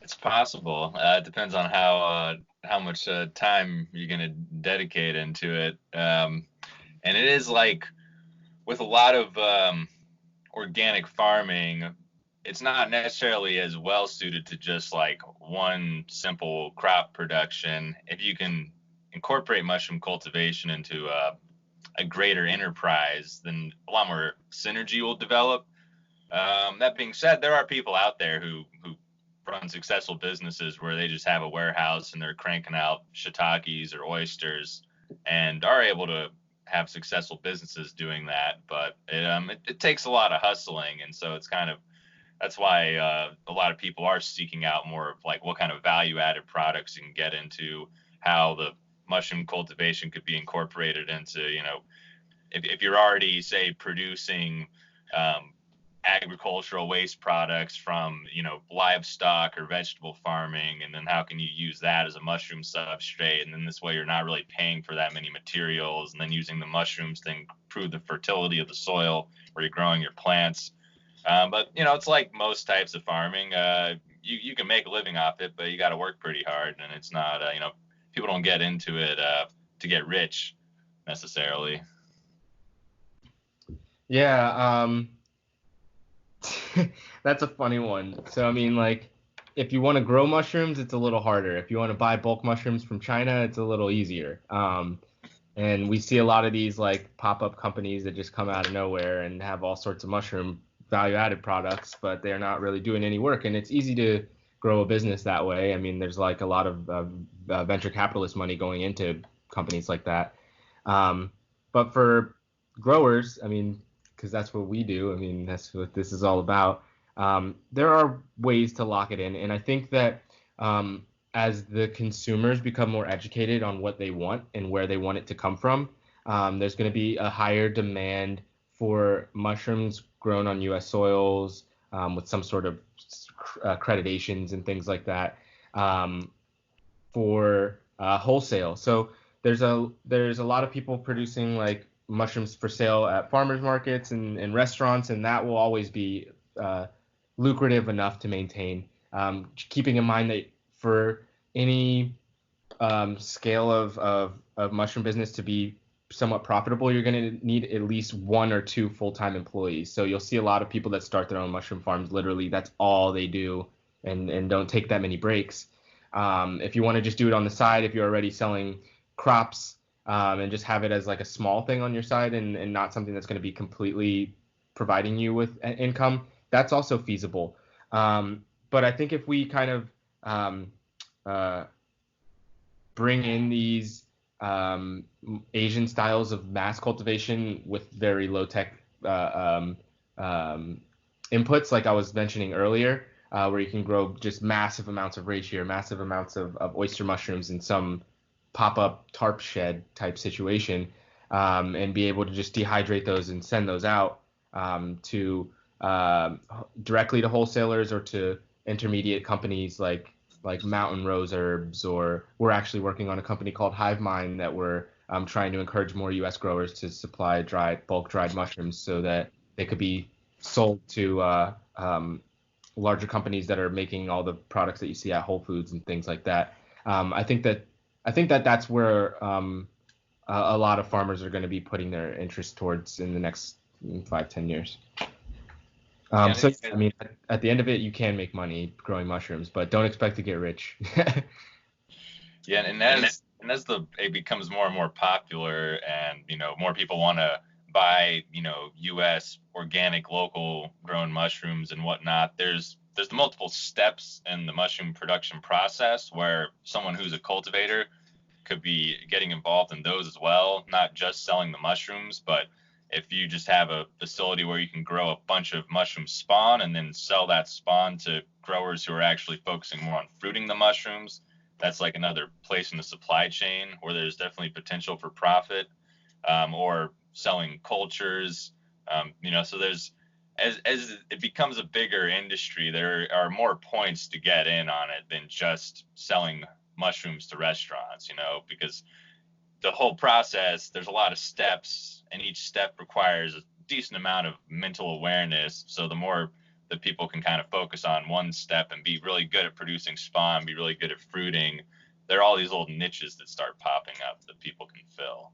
It's possible. It depends on how much time you're gonna dedicate into it. And it is like with a lot of organic farming, it's not necessarily as well suited to just like one simple crop production. If you can incorporate mushroom cultivation into a greater enterprise, then a lot more synergy will develop. That being said, there are people out there who run successful businesses where they just have a warehouse and they're cranking out shiitakes or oysters and are able to have successful businesses doing that. But it takes a lot of hustling, and so it's kind of that's why a lot of people are seeking out more of like what kind of value added products you can get into, how the mushroom cultivation could be incorporated into, if you're already say producing um, agricultural waste products from livestock or vegetable farming, and then how can you use that as a mushroom substrate, and then this way you're not really paying for that many materials, and then using the mushrooms to improve the fertility of the soil where you're growing your plants. But it's like most types of farming. You can make a living off it, but you got to work pretty hard, and it's not people don't get into it to get rich necessarily. Yeah, that's a funny one. So I mean, like, if you want to grow mushrooms, it's a little harder. If you want to buy bulk mushrooms from China, it's a little easier. And we see a lot of these like pop-up companies that just come out of nowhere and have all sorts of mushroom value-added products, but they're not really doing any work. And it's easy to grow a business that way. I mean, there's like a lot of venture capitalist money going into companies like that. Um, but for growers, I mean, because that's what we do. I mean, that's what this is all about. There are ways to lock it in, and I think that as the consumers become more educated on what they want and where they want it to come from, there's going to be a higher demand for mushrooms grown on U.S. soils with some sort of accreditations and things like that um, for wholesale. So there's a lot of people producing like mushrooms for sale at farmers markets and restaurants, and that will always be uh, lucrative enough to maintain. Keeping in mind that for any scale of mushroom business to be somewhat profitable, you're going to need at least one or two full-time employees. So you'll see a lot of people that start their own mushroom farms. Literally, that's all they do, and don't take that many breaks. If you want to just do it on the side, if you're already selling crops and just have it as like a small thing on your side and not something that's going to be completely providing you with income, that's also feasible. But I think if we kind of uh, bring in these Asian styles of mass cultivation with very low tech um, inputs, like I was mentioning earlier, where you can grow just massive amounts of reishi or massive amounts of oyster mushrooms in some pop up tarp shed type situation, and be able to just dehydrate those and send those out to directly to wholesalers or to intermediate companies like Mountain Rose Herbs, or we're actually working on a company called Hive Mind that we're trying to encourage more U.S. growers to supply bulk dried mushrooms so that they could be sold to larger companies that are making all the products that you see at Whole Foods and things like that. I think that that's where a lot of farmers are going to be putting their interest towards in the next 5-10 years. Yeah, So I mean, at the end of it, you can make money growing mushrooms, but don't expect to get rich. yeah, and as the it becomes more and more popular, and more people want to buy U.S. organic, local grown mushrooms and whatnot. There's the multiple steps in the mushroom production process where someone who's a cultivator could be getting involved in those as well, not just selling the mushrooms, but if you just have a facility where you can grow a bunch of mushroom spawn and then sell that spawn to growers who are actually focusing more on fruiting the mushrooms, that's like another place in the supply chain where there's definitely potential for profit, or selling cultures. So there's as it becomes a bigger industry, there are more points to get in on it than just selling mushrooms to restaurants, because the whole process, there's a lot of steps, and each step requires a decent amount of mental awareness. So the more that people can kind of focus on one step and be really good at producing spawn, be really good at fruiting. There are all these little niches that start popping up that people can fill.